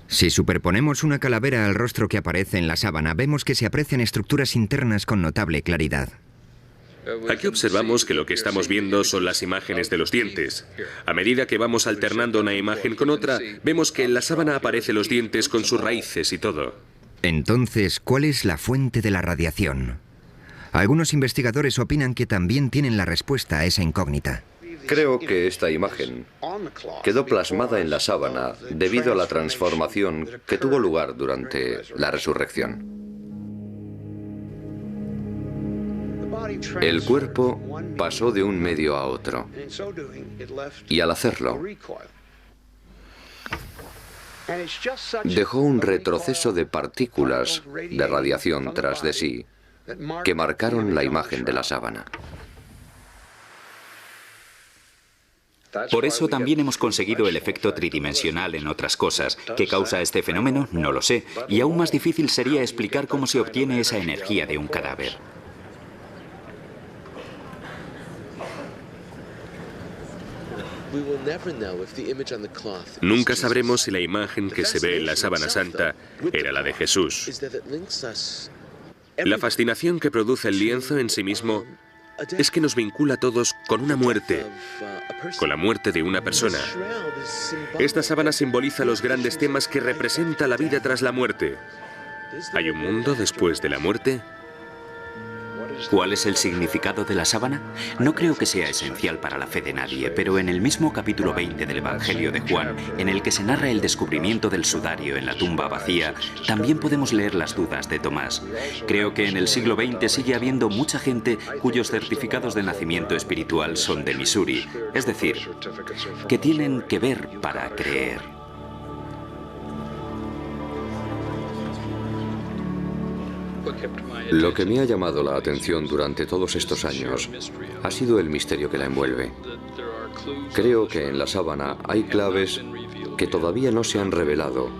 Si superponemos una calavera al rostro que aparece en la sábana, vemos que se aprecian estructuras internas con notable claridad. Aquí observamos que lo que estamos viendo son las imágenes de los dientes. A medida que vamos alternando una imagen con otra, vemos que en la sábana aparecen los dientes con sus raíces y todo. Entonces, ¿cuál es la fuente de la radiación? Algunos investigadores opinan que también tienen la respuesta a esa incógnita. Creo que esta imagen quedó plasmada en la sábana debido a la transformación que tuvo lugar durante la resurrección. El cuerpo pasó de un medio a otro, y al hacerlo, dejó un retroceso de partículas de radiación tras de sí que marcaron la imagen de la sábana. Por eso también hemos conseguido el efecto tridimensional en otras cosas. ¿Qué causa este fenómeno? No lo sé. Y aún más difícil sería explicar cómo se obtiene esa energía de un cadáver. Nunca sabremos si la imagen que se ve en la sábana santa era la de Jesús. La fascinación que produce el lienzo en sí mismo es que nos vincula a todos con una muerte, con la muerte de una persona. Esta sábana simboliza los grandes temas que representa la vida tras la muerte. ¿Hay un mundo después de la muerte? ¿Cuál es el significado de la sábana? No creo que sea esencial para la fe de nadie, pero en el mismo capítulo 20 del Evangelio de Juan, en el que se narra el descubrimiento del sudario en la tumba vacía, también podemos leer las dudas de Tomás. Creo que en el siglo XX sigue habiendo mucha gente cuyos certificados de nacimiento espiritual son de Missouri, es decir, que tienen que ver para creer. Lo que me ha llamado la atención durante todos estos años ha sido el misterio que la envuelve. Creo que en la sábana hay claves que todavía no se han revelado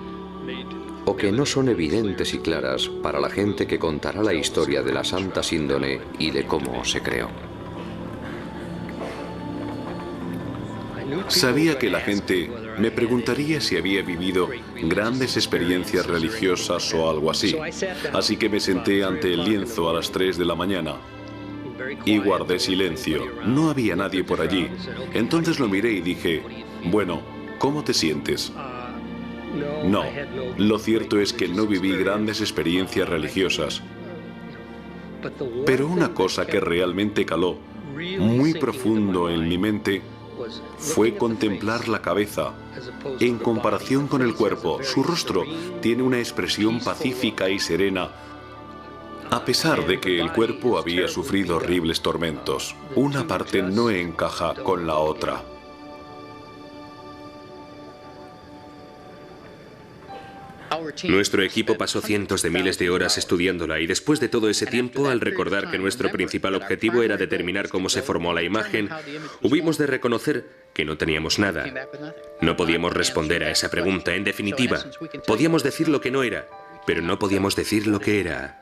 o que no son evidentes y claras para la gente que contará la historia de la Santa Síndone y de cómo se creó. Sabía que la gente me preguntaría si había vivido grandes experiencias religiosas o algo así. Así que me senté ante el lienzo a las 3 de la mañana y guardé silencio. No había nadie por allí. Entonces lo miré y dije, bueno, ¿cómo te sientes? No, lo cierto es que no viví grandes experiencias religiosas. Pero una cosa que realmente caló muy profundo en mi mente fue contemplar la cabeza. En comparación con el cuerpo, su rostro tiene una expresión pacífica y serena, a pesar de que el cuerpo había sufrido horribles tormentos. Una parte no encaja con la otra. Nuestro equipo pasó cientos de miles de horas estudiándola y después de todo ese tiempo, al recordar que nuestro principal objetivo era determinar cómo se formó la imagen, hubimos de reconocer que no teníamos nada. No podíamos responder a esa pregunta. En definitiva, podíamos decir lo que no era, pero no podíamos decir lo que era.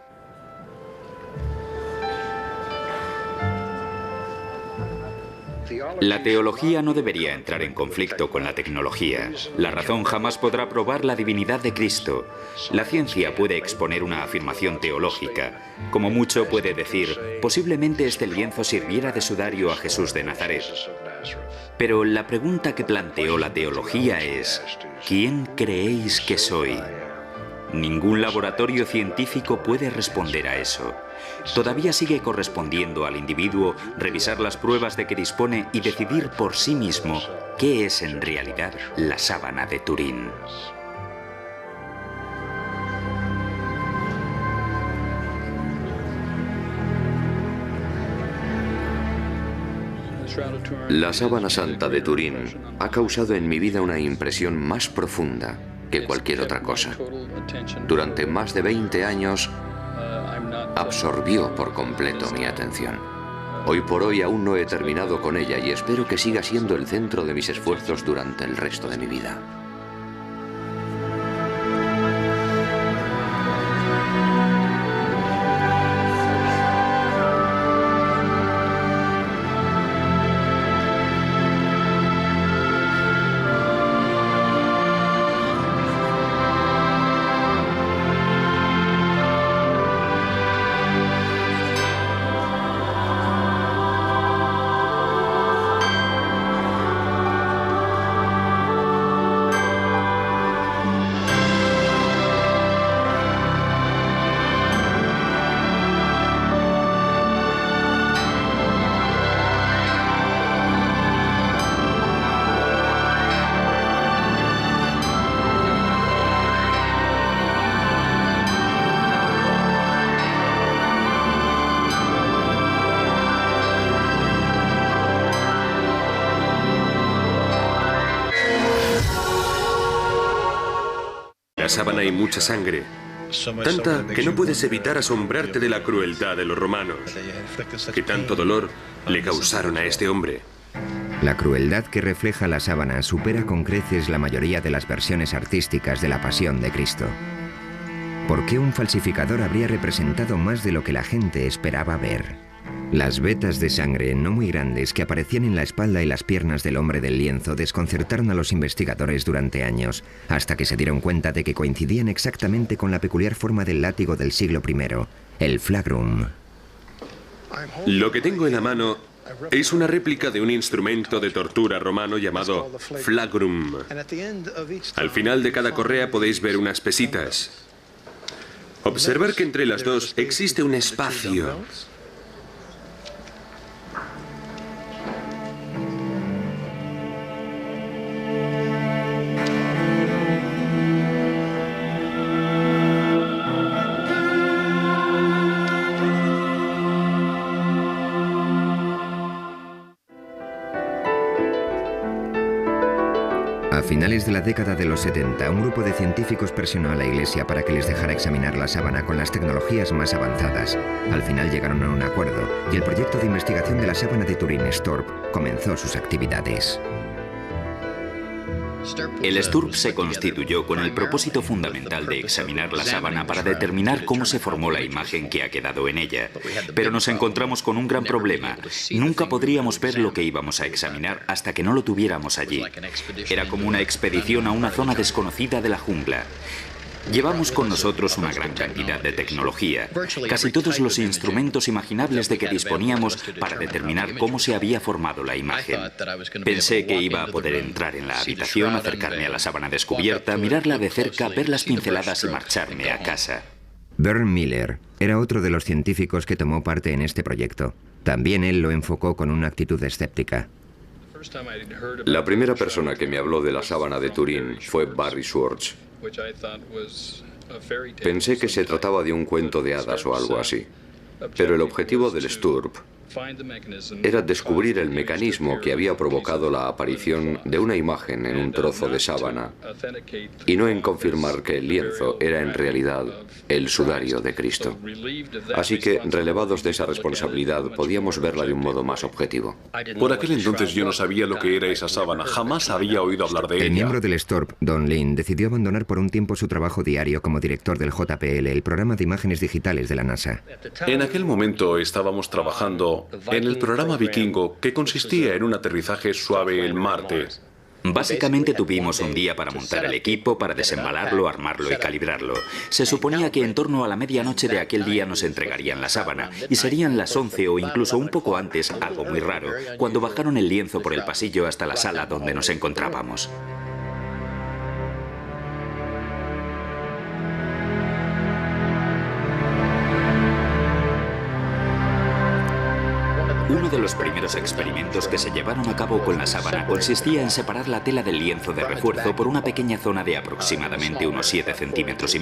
La teología no debería entrar en conflicto con la tecnología. La razón jamás podrá probar la divinidad de Cristo. La ciencia puede exponer una afirmación teológica. Como mucho puede decir, posiblemente este lienzo sirviera de sudario a Jesús de Nazaret. Pero la pregunta que planteó la teología es, ¿quién creéis que soy? Ningún laboratorio científico puede responder a eso. Todavía sigue correspondiendo al individuo revisar las pruebas de que dispone y decidir por sí mismo qué es en realidad la sábana de Turín. La sábana santa de Turín ha causado en mi vida una impresión más profunda que cualquier otra cosa. Durante más de 20 años absorbió por completo mi atención. Hoy por hoy aún no he terminado con ella y espero que siga siendo el centro de mis esfuerzos durante el resto de mi vida. En la sábana hay mucha sangre, tanta que no puedes evitar asombrarte de la crueldad de los romanos, que tanto dolor le causaron a este hombre. La crueldad que refleja la sábana supera con creces la mayoría de las versiones artísticas de la Pasión de Cristo. ¿Por qué un falsificador habría representado más de lo que la gente esperaba ver? Las vetas de sangre no muy grandes que aparecían en la espalda y las piernas del hombre del lienzo desconcertaron a los investigadores durante años, hasta que se dieron cuenta de que coincidían exactamente con la peculiar forma del látigo del siglo I, el flagrum. Lo que tengo en la mano es una réplica de un instrumento de tortura romano llamado flagrum. Al final de cada correa podéis ver unas pesitas. Observar que entre las dos existe un espacio. A finales de la década de los 70, un grupo de científicos presionó a la Iglesia para que les dejara examinar la sábana con las tecnologías más avanzadas. Al final llegaron a un acuerdo y el proyecto de investigación de la sábana de Turín, STURP, comenzó sus actividades. El STURP se constituyó con el propósito fundamental de examinar la sábana para determinar cómo se formó la imagen que ha quedado en ella. Pero nos encontramos con un gran problema. Nunca podríamos ver lo que íbamos a examinar hasta que no lo tuviéramos allí. Era como una expedición a una zona desconocida de la jungla. Llevamos con nosotros una gran cantidad de tecnología, casi todos los instrumentos imaginables de que disponíamos para determinar cómo se había formado la imagen. Pensé que iba a poder entrar en la habitación, acercarme a la sábana descubierta, mirarla de cerca, ver las pinceladas y marcharme a casa. Vern Miller era otro de los científicos que tomó parte en este proyecto. También él lo enfocó con una actitud escéptica. La primera persona que me habló de la sábana de Turín fue Barry Schwartz. Pensé que se trataba de un cuento de hadas o algo así. Pero el objetivo del STURP era descubrir el mecanismo que había provocado la aparición de una imagen en un trozo de sábana y no en confirmar que el lienzo era en realidad el sudario de Cristo. Así que, relevados de esa responsabilidad, podíamos verla de un modo más objetivo. Por aquel entonces yo no sabía lo que era esa sábana, jamás había oído hablar de ella. El miembro del STURP, Don Lin, decidió abandonar por un tiempo su trabajo diario como director del JPL, el programa de imágenes digitales de la NASA. En aquel momento estábamos trabajando en el programa Vikingo, que consistía en un aterrizaje suave en Marte. Básicamente tuvimos un día para montar el equipo, para desembalarlo, armarlo y calibrarlo. Se suponía que en torno a la medianoche de aquel día nos entregarían la sábana, y serían las 11 o incluso un poco antes, algo muy raro, cuando bajaron el lienzo por el pasillo hasta la sala donde nos encontrábamos. Uno de los primeros experimentos que se llevaron a cabo con la sábana consistía en separar la tela del lienzo de refuerzo por una pequeña zona de aproximadamente unos 7,5 centímetros.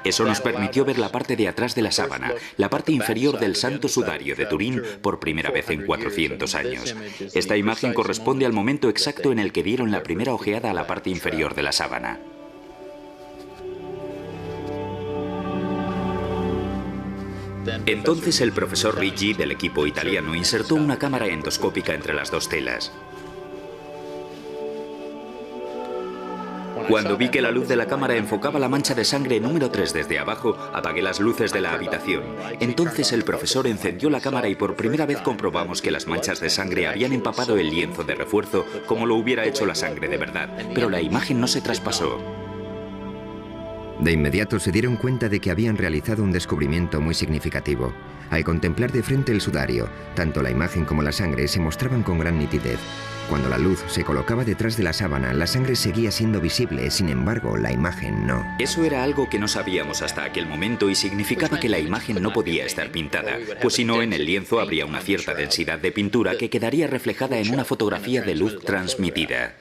Eso nos permitió ver la parte de atrás de la sábana, la parte inferior del Santo Sudario de Turín, por primera vez en 400 años. Esta imagen corresponde al momento exacto en el que dieron la primera ojeada a la parte inferior de la sábana. Entonces el profesor Ricci, del equipo italiano, insertó una cámara endoscópica entre las dos telas. Cuando vi que la luz de la cámara enfocaba la mancha de sangre número 3 desde abajo, apagué las luces de la habitación. Entonces el profesor encendió la cámara y por primera vez comprobamos que las manchas de sangre habían empapado el lienzo de refuerzo como lo hubiera hecho la sangre de verdad, pero la imagen no se traspasó. De inmediato se dieron cuenta de que habían realizado un descubrimiento muy significativo. Al contemplar de frente el sudario, tanto la imagen como la sangre se mostraban con gran nitidez. Cuando la luz se colocaba detrás de la sábana, la sangre seguía siendo visible, sin embargo, la imagen no. Eso era algo que no sabíamos hasta aquel momento y significaba que la imagen no podía estar pintada, pues si no, en el lienzo habría una cierta densidad de pintura que quedaría reflejada en una fotografía de luz transmitida.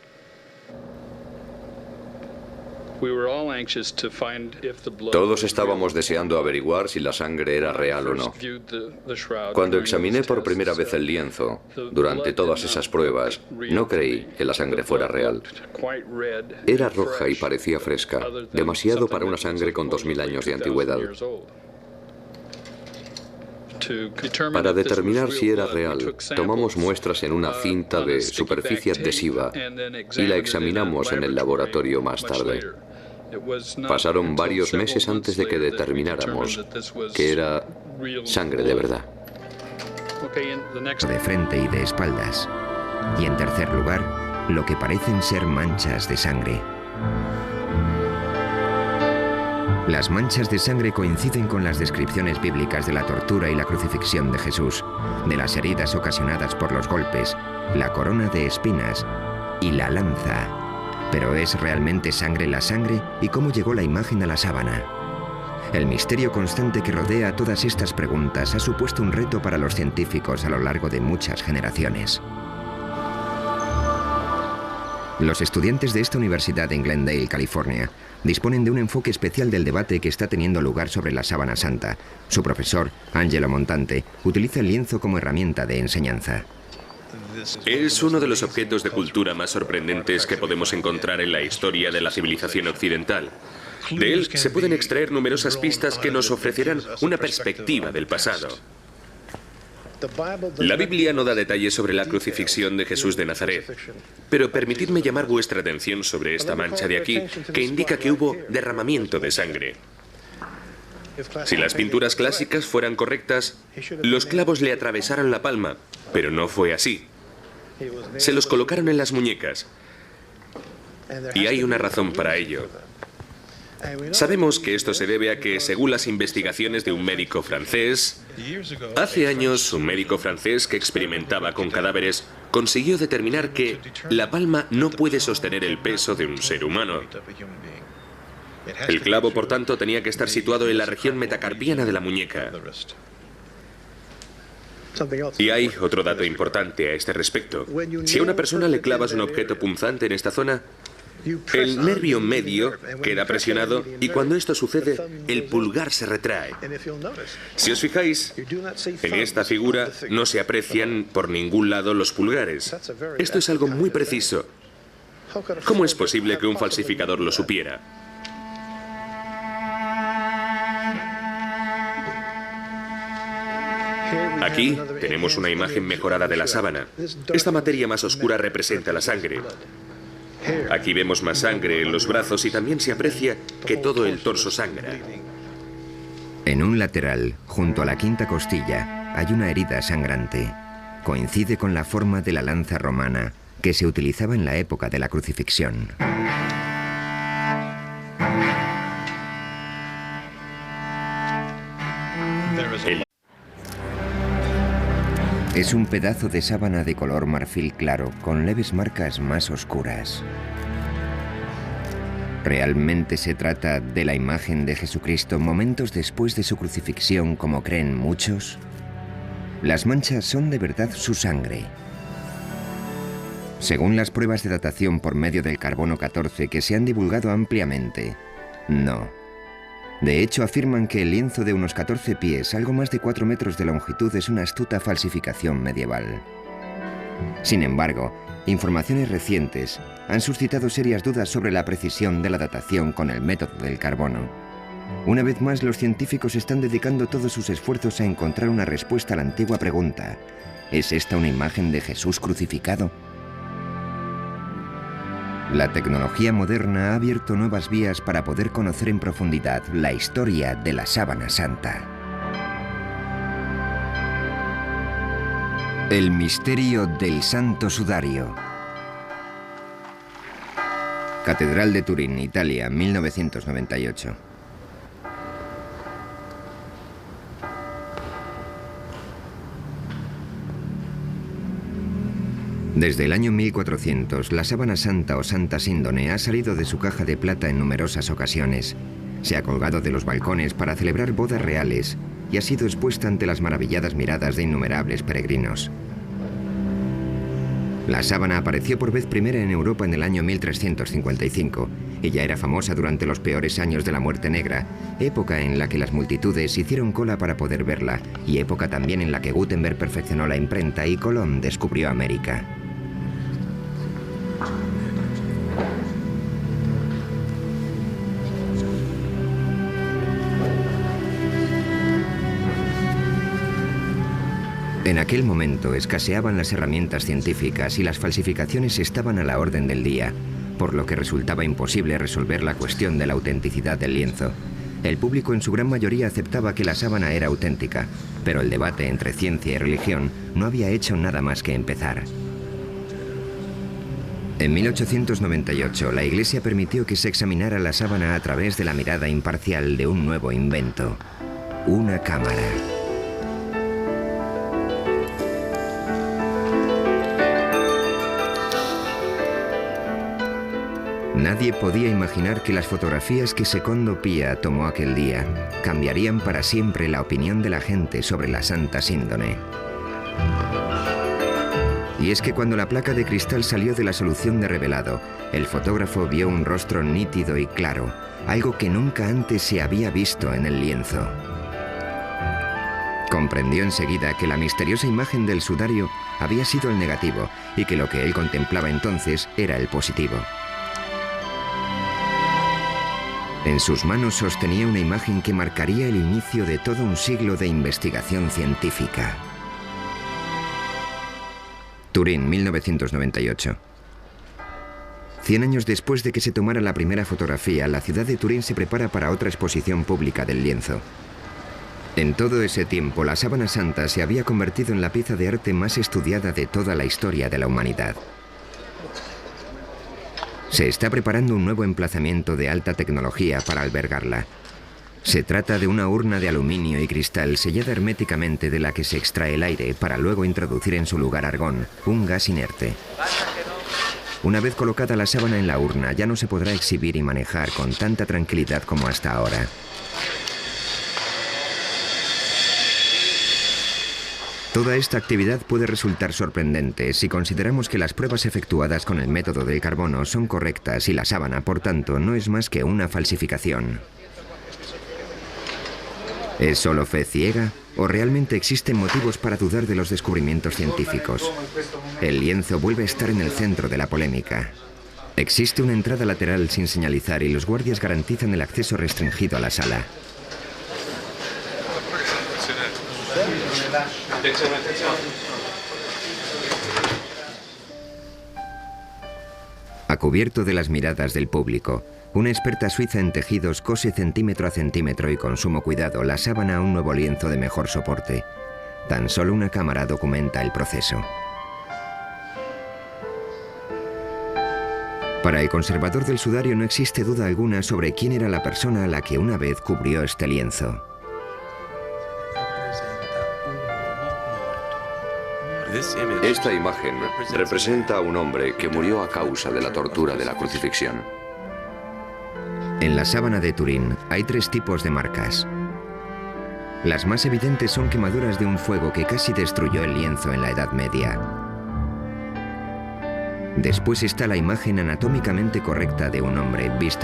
Todos estábamos deseando averiguar si la sangre era real o no. Cuando examiné por primera vez el lienzo, durante todas esas pruebas, no creí que la sangre fuera real. Era roja y parecía fresca, demasiado para una sangre con 2000 años de antigüedad. Para determinar si era real, tomamos muestras en una cinta de superficie adhesiva y la examinamos en el laboratorio más tarde. Pasaron varios meses antes de que determináramos que era sangre de verdad. De frente y de espaldas. Y en tercer lugar, lo que parecen ser manchas de sangre. Las manchas de sangre coinciden con las descripciones bíblicas de la tortura y la crucifixión de Jesús, de las heridas ocasionadas por los golpes, la corona de espinas y la lanza. ¿Pero es realmente sangre la sangre? ¿Y cómo llegó la imagen a la sábana? El misterio constante que rodea a todas estas preguntas ha supuesto un reto para los científicos a lo largo de muchas generaciones. Los estudiantes de esta universidad en Glendale, California, disponen de un enfoque especial del debate que está teniendo lugar sobre la sábana santa. Su profesor, Angelo Montante, utiliza el lienzo como herramienta de enseñanza. Es uno de los objetos de cultura más sorprendentes que podemos encontrar en la historia de la civilización occidental. De él se pueden extraer numerosas pistas que nos ofrecerán una perspectiva del pasado. La Biblia no da detalles sobre la crucifixión de Jesús de Nazaret, pero permitidme llamar vuestra atención sobre esta mancha de aquí, que indica que hubo derramamiento de sangre. Si las pinturas clásicas fueran correctas, los clavos le atravesaron la palma, pero no fue así. Se los colocaron en las muñecas, y hay una razón para ello. Sabemos que esto se debe a que, según las investigaciones de un médico francés, hace años un médico francés que experimentaba con cadáveres consiguió determinar que la palma no puede sostener el peso de un ser humano. El clavo, por tanto, tenía que estar situado en la región metacarpiana de la muñeca. Y hay otro dato importante a este respecto. Si a una persona le clavas un objeto punzante en esta zona, el nervio medio queda presionado y cuando esto sucede, el pulgar se retrae. Si os fijáis, en esta figura no se aprecian por ningún lado los pulgares. Esto es algo muy preciso. ¿Cómo es posible que un falsificador lo supiera? Aquí tenemos una imagen mejorada de la sábana. Esta materia más oscura representa la sangre. Aquí vemos más sangre en los brazos y también se aprecia que todo el torso sangra. En un lateral, junto a la quinta costilla, hay una herida sangrante. Coincide con la forma de la lanza romana, que se utilizaba en la época de la crucifixión. Es un pedazo de sábana de color marfil claro, con leves marcas más oscuras. ¿Realmente se trata de la imagen de Jesucristo momentos después de su crucifixión, como creen muchos? Las manchas son de verdad su sangre. Según las pruebas de datación por medio del carbono 14 que se han divulgado ampliamente, no. De hecho, afirman que el lienzo de unos 14 pies, algo más de 4 metros de longitud, es una astuta falsificación medieval. Sin embargo, informaciones recientes han suscitado serias dudas sobre la precisión de la datación con el método del carbono. Una vez más, los científicos están dedicando todos sus esfuerzos a encontrar una respuesta a la antigua pregunta: ¿es esta una imagen de Jesús crucificado? La tecnología moderna ha abierto nuevas vías para poder conocer en profundidad la historia de la Sábana Santa. El misterio del Santo Sudario. Catedral de Turín, Italia, 1998. Desde el año 1400, la sábana santa o santa síndone ha salido de su caja de plata en numerosas ocasiones. Se ha colgado de los balcones para celebrar bodas reales y ha sido expuesta ante las maravilladas miradas de innumerables peregrinos. La sábana apareció por vez primera en Europa en el año 1355 y ya era famosa durante los peores años de la Muerte Negra, época en la que las multitudes hicieron cola para poder verla y época también en la que Gutenberg perfeccionó la imprenta y Colón descubrió América. En aquel momento escaseaban las herramientas científicas y las falsificaciones estaban a la orden del día, por lo que resultaba imposible resolver la cuestión de la autenticidad del lienzo. El público en su gran mayoría aceptaba que la sábana era auténtica, pero el debate entre ciencia y religión no había hecho nada más que empezar. En 1898, la Iglesia permitió que se examinara la sábana a través de la mirada imparcial de un nuevo invento: una cámara. Nadie podía imaginar que las fotografías que Secondo Pia tomó aquel día cambiarían para siempre la opinión de la gente sobre la Santa Síndone. Y es que cuando la placa de cristal salió de la solución de revelado, el fotógrafo vio un rostro nítido y claro, algo que nunca antes se había visto en el lienzo. Comprendió enseguida que la misteriosa imagen del sudario había sido el negativo y que lo que él contemplaba entonces era el positivo. En sus manos sostenía una imagen que marcaría el inicio de todo un siglo de investigación científica. Turín, 1998. 100 años después de que se tomara la primera fotografía, la ciudad de Turín se prepara para otra exposición pública del lienzo. En todo ese tiempo, la sábana santa se había convertido en la pieza de arte más estudiada de toda la historia de la humanidad. Se está preparando un nuevo emplazamiento de alta tecnología para albergarla. Se trata de una urna de aluminio y cristal sellada herméticamente de la que se extrae el aire para luego introducir en su lugar argón, un gas inerte. Una vez colocada la sábana en la urna, ya no se podrá exhibir y manejar con tanta tranquilidad como hasta ahora. Toda esta actividad puede resultar sorprendente si consideramos que las pruebas efectuadas con el método del carbono son correctas y la sábana, por tanto, no es más que una falsificación. ¿Es solo fe ciega o realmente existen motivos para dudar de los descubrimientos científicos? El lienzo vuelve a estar en el centro de la polémica. Existe una entrada lateral sin señalizar y los guardias garantizan el acceso restringido a la sala. A cubierto de las miradas del público, una experta suiza en tejidos cose centímetro a centímetro y con sumo cuidado la sábana a un nuevo lienzo de mejor soporte. Tan solo una cámara documenta el proceso. Para el conservador del sudario no existe duda alguna sobre quién era la persona a la que una vez cubrió este lienzo. Esta imagen representa a un hombre que murió a causa de la tortura de la crucifixión. En la sábana de Turín hay 3 tipos de marcas. Las más evidentes son quemaduras de un fuego que casi destruyó el lienzo en la Edad Media. Después está la imagen anatómicamente correcta de un hombre visto